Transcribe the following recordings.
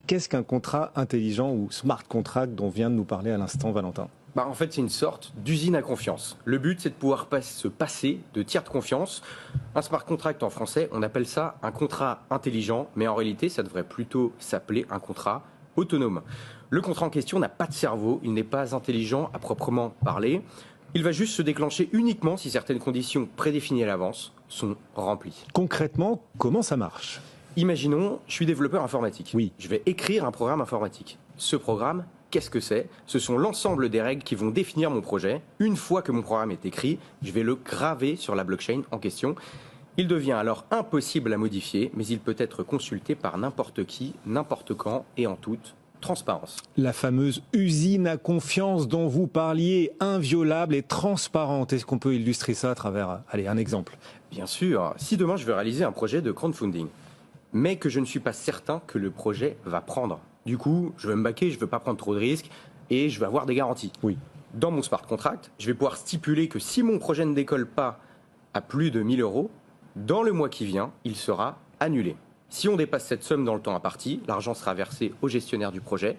Qu'est-ce qu'un contrat intelligent ou smart contract dont vient de nous parler à l'instant Valentin? En fait, c'est une sorte d'usine à confiance. Le but, c'est de pouvoir se passer de tiers de confiance. Un smart contract en français, on appelle ça un contrat intelligent, mais en réalité, ça devrait plutôt s'appeler un contrat autonome. Le contrat en question n'a pas de cerveau, il n'est pas intelligent à proprement parler. Il va juste se déclencher uniquement si certaines conditions prédéfinies à l'avance sont remplies. Concrètement, comment ça marche? Imaginons, je suis développeur informatique. Oui. Je vais écrire un programme informatique. Ce programme, qu'est-ce que c'est? Ce sont l'ensemble des règles qui vont définir mon projet. Une fois que mon programme est écrit, je vais le graver sur la blockchain en question. Il devient alors impossible à modifier, mais il peut être consulté par n'importe qui, n'importe quand et en toute transparence. La fameuse usine à confiance dont vous parliez, inviolable et transparente. Est-ce qu'on peut illustrer ça à travers, un exemple? Bien sûr, si demain je veux réaliser un projet de crowdfunding, mais que je ne suis pas certain que le projet va prendre. Du coup, je veux me baquer, je ne veux pas prendre trop de risques et je veux avoir des garanties. Oui. Dans mon smart contract, je vais pouvoir stipuler que si mon projet ne décolle pas à plus de 1000 euros, dans le mois qui vient, il sera annulé. Si on dépasse cette somme dans le temps imparti, l'argent sera versé au gestionnaire du projet.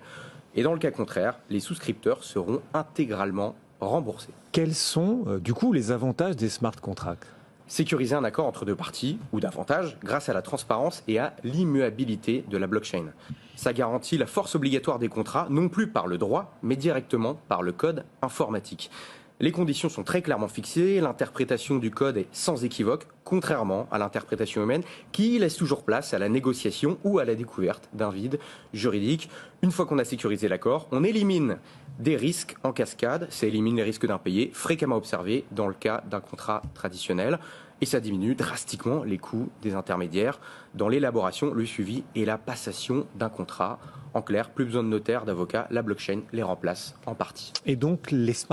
Et dans le cas contraire, les souscripteurs seront intégralement remboursés. Quels sont, les avantages des smart contracts? Sécuriser un accord entre deux parties, ou davantage, grâce à la transparence et à l'immuabilité de la blockchain. Ça garantit la force obligatoire des contrats, non plus par le droit, mais directement par le code informatique. Les conditions sont très clairement fixées, l'interprétation du code est sans équivoque, contrairement à l'interprétation humaine qui laisse toujours place à la négociation ou à la découverte d'un vide juridique. Une fois qu'on a sécurisé l'accord, on élimine des risques en cascade, ça élimine les risques d'impayés fréquemment observés dans le cas d'un contrat traditionnel et ça diminue drastiquement les coûts des intermédiaires dans l'élaboration, le suivi et la passation d'un contrat. En clair, plus besoin de notaire, d'avocat, la blockchain les remplace en partie. Et donc les smart